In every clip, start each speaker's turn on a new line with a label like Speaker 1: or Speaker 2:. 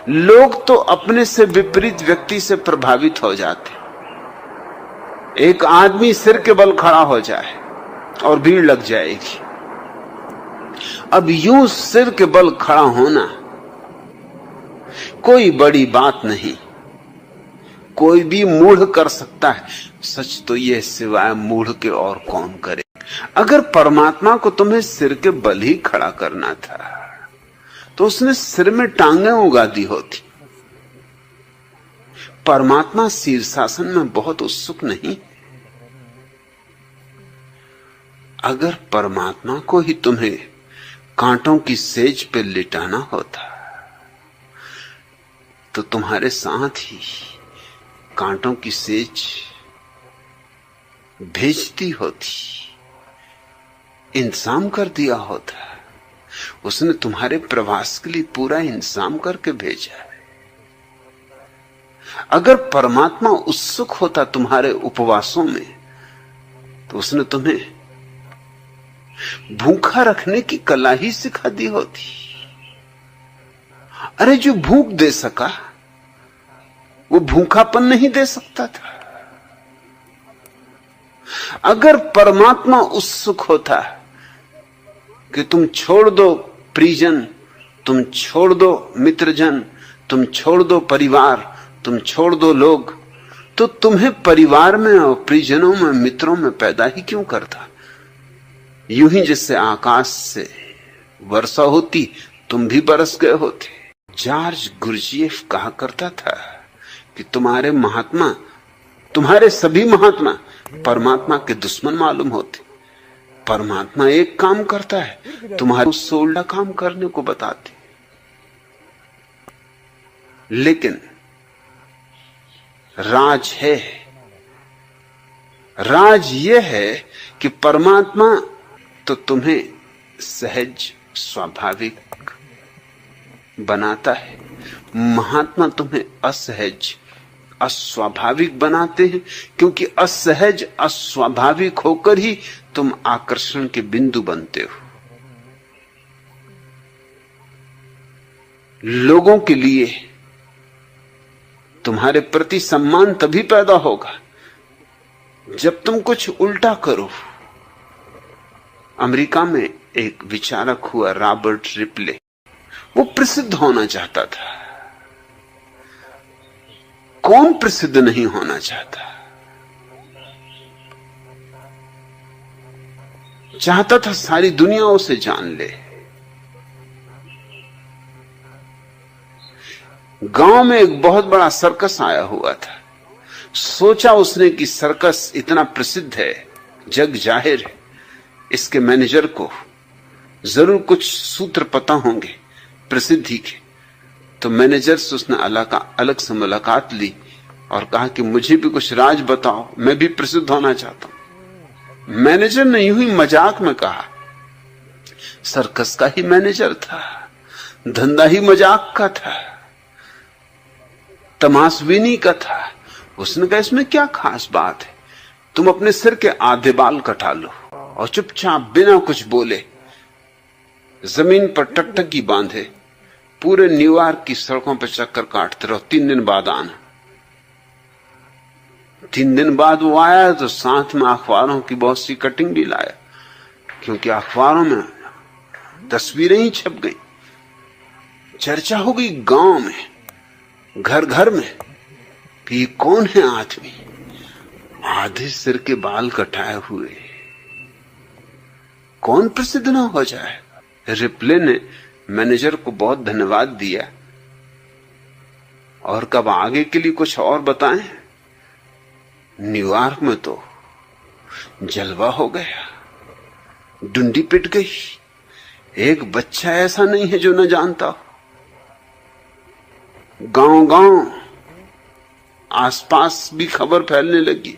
Speaker 1: लोग तो अपने से विपरीत व्यक्ति से प्रभावित हो जाते। एक आदमी सिर के बल खड़ा हो जाए और भीड़ लग जाएगी। अब यूं सिर के बल खड़ा होना कोई बड़ी बात नहीं, कोई भी मूढ़ कर सकता है। सच तो यह सिवाय मूढ़ के और कौन करे। अगर परमात्मा को तुम्हें सिर के बल ही खड़ा करना था तो उसने सिर में टांगें उगा दी होती। परमात्मा शीर्षासन में बहुत उत्सुक नहीं। अगर परमात्मा को ही तुम्हें कांटों की सेज पे लिटाना होता तो तुम्हारे साथ ही कांटों की सेज भेजती होती, इंतजाम कर दिया होता। उसने तुम्हारे प्रवास के लिए पूरा इंतजाम करके भेजा है। अगर परमात्मा उत्सुक होता तुम्हारे उपवासों में तो उसने तुम्हें भूखा रखने की कला ही सिखा दी होती। अरे जो भूख दे सका वो भूखापन नहीं दे सकता था। अगर परमात्मा उत्सुक होता कि तुम छोड़ दो परिजन, तुम छोड़ दो मित्रजन, तुम छोड़ दो परिवार, तुम छोड़ दो लोग, तो तुम्हें परिवार में और परिजनों में मित्रों में पैदा ही क्यों करता। यूं ही जैसे आकाश से वर्षा होती तुम भी बरस गए होते। जॉर्ज गुरजीएफ कहा करता था कि तुम्हारे महात्मा, तुम्हारे सभी महात्मा परमात्मा के दुश्मन मालूम होते। परमात्मा एक काम करता है, तुम्हारे उससे उल्टा काम करने को बताते। लेकिन राज है, राज यह है कि परमात्मा तो तुम्हें सहज स्वाभाविक बनाता है, महात्मा तुम्हें असहज अस्वाभाविक बनाते हैं, क्योंकि असहज अस्वाभाविक होकर ही तुम आकर्षण के बिंदु बनते हो। लोगों के लिए तुम्हारे प्रति सम्मान तभी पैदा होगा जब तुम कुछ उल्टा करो। अमेरिका में एक विचारक हुआ रॉबर्ट रिपले, वो प्रसिद्ध होना चाहता था। कौन प्रसिद्ध नहीं होना चाहता? चाहता था सारी दुनिया उसे जान ले। गांव में एक बहुत बड़ा सर्कस आया हुआ था। सोचा उसने कि सर्कस इतना प्रसिद्ध है, जग जाहिर है, इसके मैनेजर को जरूर कुछ सूत्र पता होंगे प्रसिद्धि के। तो मैनेजर से उसने अलग से मुलाकात ली और कहा कि मुझे भी कुछ राज बताओ, मैं भी प्रसिद्ध होना चाहता हूं। मैनेजर ने यूं ही मजाक में कहा, सर्कस का ही मैनेजर था, धंधा ही मजाक का था, तमाशबीनी का था। उसने कहा इसमें क्या खास बात है, तुम अपने सिर के आधे बाल कटा लो और चुपचाप बिना कुछ बोले जमीन पर टकटकी बांधे पूरे न्यूयॉर्क की सड़कों पर चक्कर काटते रहो, 3 दिन बाद आना। 3 दिन बाद वो आया तो साथ में अखबारों की बहुत सी कटिंग भी लाया, क्योंकि अखबारों में तस्वीरें ही छप गई। चर्चा हो गई गांव में, घर घर में कि कौन है आदमी आधे सिर के बाल कटाए हुए, कौन प्रसिद्ध ना हो जाए। रिप्ले ने मैनेजर को बहुत धन्यवाद दिया और कब आगे के लिए कुछ और बताएं। न्यूयॉर्क में तो जलवा हो गया, डुंडी पिट गई। एक बच्चा ऐसा नहीं है जो न जानता हो। गांव गांव आसपास भी खबर फैलने लगी।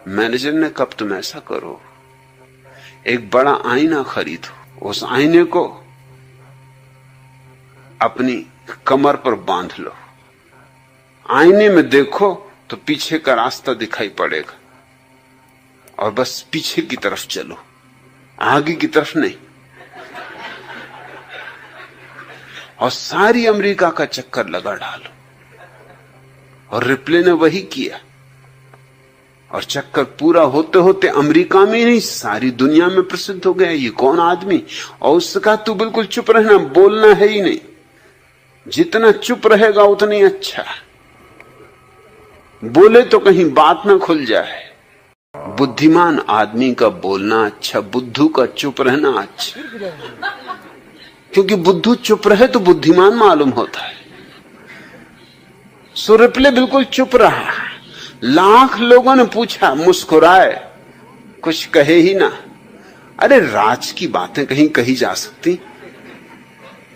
Speaker 1: मैनेजर ने कब तुम ऐसा करो, एक बड़ा आईना खरीदो, उस आईने को अपनी कमर पर बांध लो, आईने में देखो तो पीछे का रास्ता दिखाई पड़ेगा और बस पीछे की तरफ चलो, आगे की तरफ नहीं। और सारी अमेरिका का चक्कर लगा डालो। और रिप्ले ने वही किया, और चक्कर पूरा होते होते अमेरिका में ही नहीं सारी दुनिया में प्रसिद्ध हो गया ये कौन आदमी। और उससे कहा तू बिल्कुल चुप रहना, बोलना है ही नहीं, जितना चुप रहेगा उतना ही अच्छा, बोले तो कहीं बात ना खुल जाए। बुद्धिमान आदमी का बोलना अच्छा, बुद्धू का चुप रहना अच्छा, क्योंकि बुद्धू चुप रहे तो बुद्धिमान मालूम होता है। सो रिप्ले बिल्कुल चुप रहा। लाख लोगों ने पूछा, मुस्कुराए, कुछ कहे ही ना। अरे राज की बातें कहीं कही जा सकती,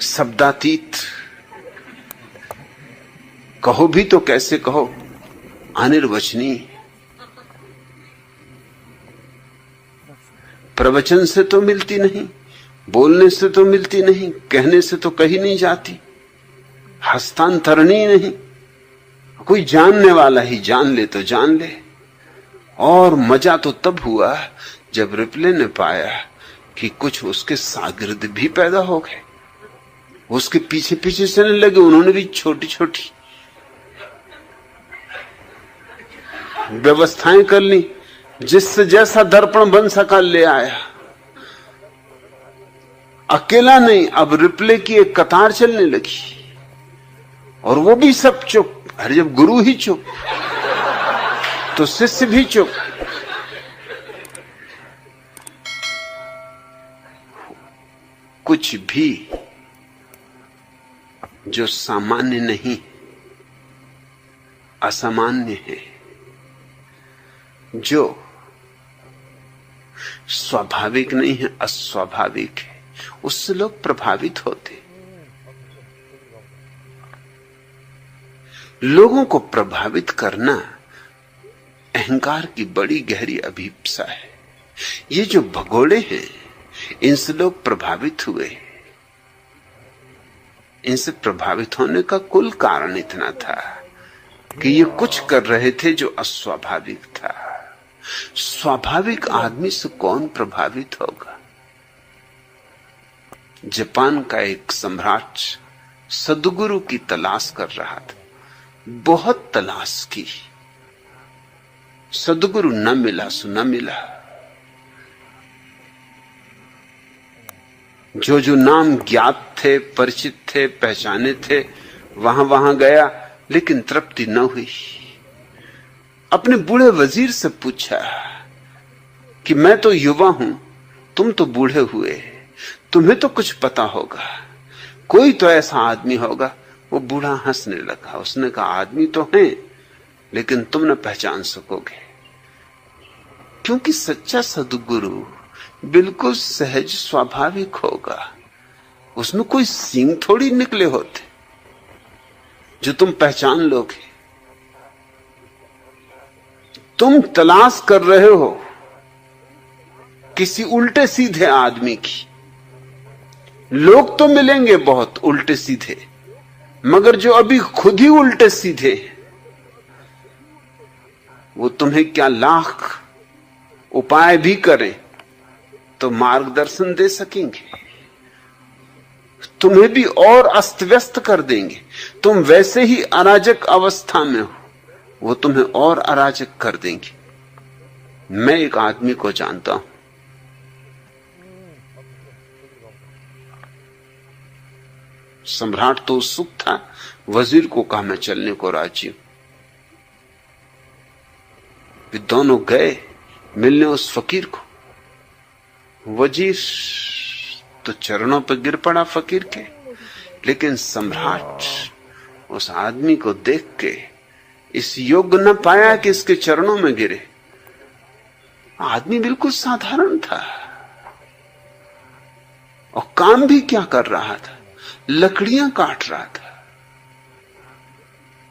Speaker 1: शब्दातीत कहो भी तो कैसे कहो, अनिर्वचनीय। प्रवचन से तो मिलती नहीं, बोलने से तो मिलती नहीं, कहने से तो कही नहीं जाती, हस्तांतरणी नहीं। कोई जानने वाला ही जान ले तो जान ले। और मजा तो तब हुआ जब रिप्ले ने पाया कि कुछ उसके शागिर्द भी पैदा हो गए, उसके पीछे पीछे चलने लगे। उन्होंने भी छोटी छोटी व्यवस्थाएं कर ली, जिससे जैसा दर्पण बन सका ले आया। अकेला नहीं, अब रिप्ले की एक कतार चलने लगी, और वो भी सब चुप। अरे जब गुरु ही चुप तो शिष्य भी चुप। कुछ भी जो सामान्य नहीं, असामान्य है, जो स्वाभाविक नहीं है, अस्वाभाविक है, उससे लोग प्रभावित होते। लोगों को प्रभावित करना अहंकार की बड़ी गहरी अभिप्सा है। ये जो भगोड़े हैं, इनसे लोग प्रभावित हुए। इनसे प्रभावित होने का कुल कारण इतना था कि ये कुछ कर रहे थे जो अस्वाभाविक था। स्वाभाविक आदमी से कौन प्रभावित होगा? जापान का एक सम्राट सद्गुरु की तलाश कर रहा था, बहुत तलाश की, सद्गुरु न मिला सो न मिला। जो जो नाम ज्ञात थे, परिचित थे, पहचाने थे, वहां वहां गया, लेकिन तृप्ति न हुई। अपने बूढ़े वजीर से पूछा कि मैं तो युवा हूं, तुम तो बूढ़े हुए, तुम्हें तो कुछ पता होगा, कोई तो ऐसा आदमी होगा। वो बूढ़ा हंसने लगा। उसने कहा आदमी तो हैं, लेकिन तुम न पहचान सकोगे, क्योंकि सच्चा सद्गुरु बिल्कुल सहज स्वाभाविक होगा। उसमें कोई सींग थोड़ी निकले होते जो तुम पहचान लोगे। तुम तलाश कर रहे हो किसी उल्टे सीधे आदमी की। लोग तो मिलेंगे बहुत उल्टे सीधे, मगर जो अभी खुद ही उल्टे सीधे, वो तुम्हें क्या लाख उपाय भी करें तो मार्गदर्शन दे सकेंगे, तुम्हें भी और अस्त व्यस्त कर देंगे। तुम वैसे ही अराजक अवस्था में हो, वो तुम्हें और अराजक कर देंगे। मैं एक आदमी को जानता हूं, सम्राट तो उत्सुक था, वजीर को कहा मैं चलने को राजी हूं। वे दोनों गए मिलने उस फकीर को। वजीर तो चरणों पर गिर पड़ा फकीर के, लेकिन सम्राट उस आदमी को देख के इस योग्य न पाया कि इसके चरणों में गिरे। आदमी बिल्कुल साधारण था और काम भी क्या कर रहा था, लकड़ियां काट रहा था।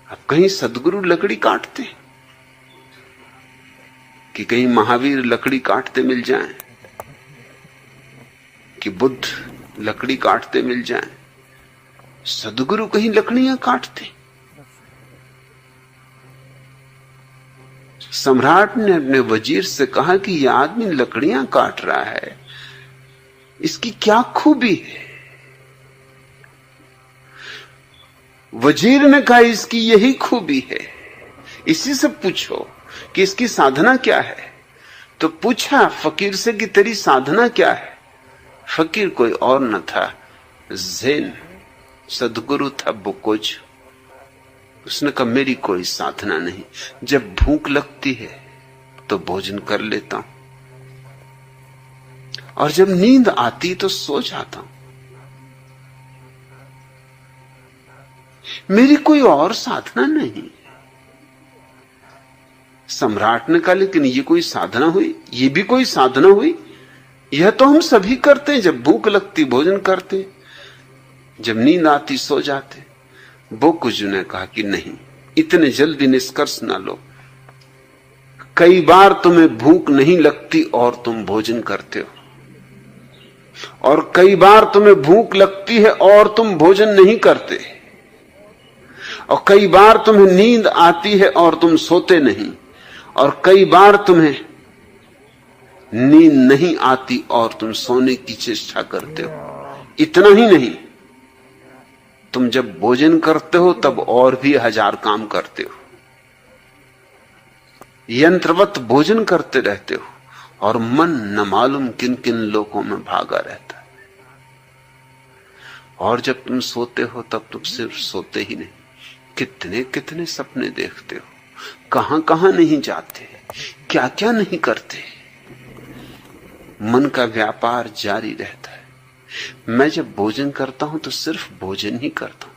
Speaker 1: अब कहीं सद्गुरु लकड़ी काटते कि कहीं महावीर लकड़ी काटते मिल जाएं, कि बुद्ध लकड़ी काटते मिल जाएं, सद्गुरु कहीं लकड़ियां काटते। सम्राट ने अपने वजीर से कहा कि यह आदमी लकड़ियां काट रहा है, इसकी क्या खूबी है? वजीर ने कहा इसकी यही खूबी है, इसी से पूछो कि इसकी साधना क्या है। तो पूछा फकीर से कि तेरी साधना क्या है। फकीर कोई और न था, ज़ेन सदगुरु था बोकोज। उसने कहा मेरी कोई साधना नहीं, जब भूख लगती है तो भोजन कर लेता हूं, और जब नींद आती तो सो जाता हूं। मेरी कोई और साधना नहीं। सम्राट ने कहा लेकिन ये कोई साधना हुई? ये भी कोई साधना हुई? यह तो हम सभी करते हैं, जब भूख लगती भोजन करते, जब नींद आती सो जाते। बोकुजू ने कहा कि नहीं, इतने जल्दी निष्कर्ष ना लो। कई बार तुम्हें भूख नहीं लगती और तुम भोजन करते हो, और कई बार तुम्हें भूख लगती है और तुम भोजन नहीं करते, और कई बार तुम्हें नींद आती है और तुम सोते नहीं, और कई बार तुम्हें नींद नहीं आती और तुम सोने की चेष्टा करते हो। इतना ही नहीं, तुम जब भोजन करते हो तब और भी 1000 काम करते हो। यंत्रवत भोजन करते रहते हो और मन न मालूम किन किन लोकों में भागा रहता है। और जब तुम सोते हो तब तुम सिर्फ सोते ही नहीं, कितने कितने सपने देखते हो, कहां कहां नहीं जाते, क्या क्या नहीं करते। मन का व्यापार जारी रहता है। मैं जब भोजन करता हूं तो सिर्फ भोजन ही करता हूं,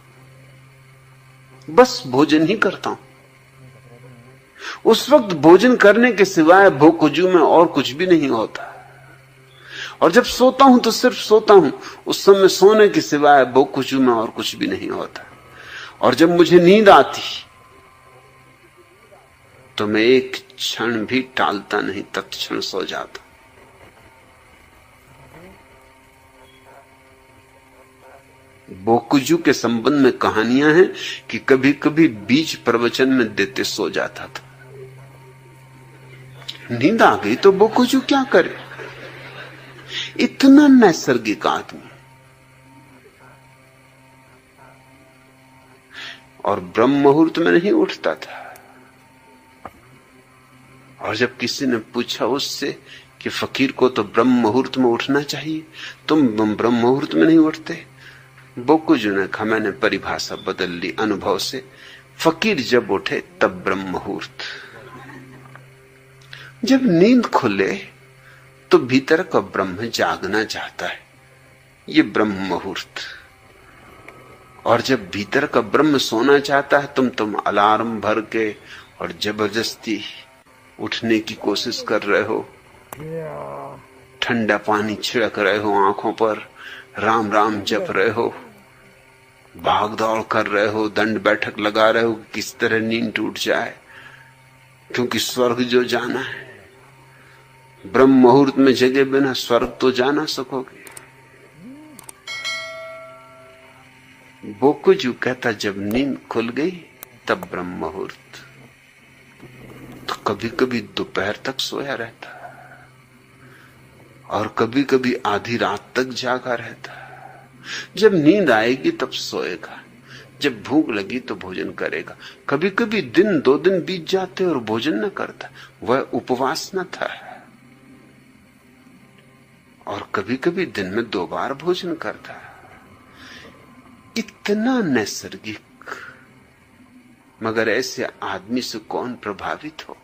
Speaker 1: बस भोजन ही करता हूं। उस वक्त भोजन करने के सिवाय भोकुजू में और कुछ भी नहीं होता। और जब सोता हूं तो सिर्फ सोता हूं, उस समय सोने के सिवाय भोकुजू में और कुछ भी नहीं होता। और जब मुझे नींद आती तो मैं एक क्षण भी टालता नहीं, तत्क्षण सो जाता। बोकुजू के संबंध में कहानियां हैं कि कभी कभी बीच प्रवचन में देते सो जाता था। नींद आ गई तो बोकुजू क्या करे, इतना नैसर्गिक आदमी। और ब्रह्म मुहूर्त में नहीं उठता था। और जब किसी ने पूछा उससे कि फकीर को तो ब्रह्म मुहूर्त में उठना चाहिए, तुम ब्रह्म मुहूर्त में नहीं उठते? बोकुजू ने कहा मैंने परिभाषा बदल ली अनुभव से, फकीर जब उठे तब ब्रह्म मुहूर्त। जब नींद खुले तो भीतर का ब्रह्म जागना चाहता है, ये ब्रह्म मुहूर्त। और जब भीतर का ब्रह्म सोना चाहता है, तुम अलार्म भर के और जबरदस्ती उठने की कोशिश कर रहे हो, ठंडा पानी छिड़क रहे हो आंखों पर, राम राम जप रहे हो, भाग दौड़ कर रहे हो, दंड बैठक लगा रहे हो, किस तरह नींद टूट जाए, क्योंकि स्वर्ग जो जाना है। ब्रह्म मुहूर्त में जगे बिना स्वर्ग तो जा ना सकोगे। बोकुजू कहता जब नींद खुल गई तब ब्रह्म मुहूर्त। तो कभी कभी दोपहर तक सोया रहता और कभी कभी आधी रात तक जागा रहता। जब नींद आएगी तब सोएगा, जब भूख लगी तो भोजन करेगा। कभी कभी दिन 2 दिन बीत जाते और भोजन न करता, वह उपवास न था। और कभी कभी दिन में 2 बार भोजन करता। इतना नैसर्गिक, मगर ऐसे आदमी से कौन प्रभावित हो।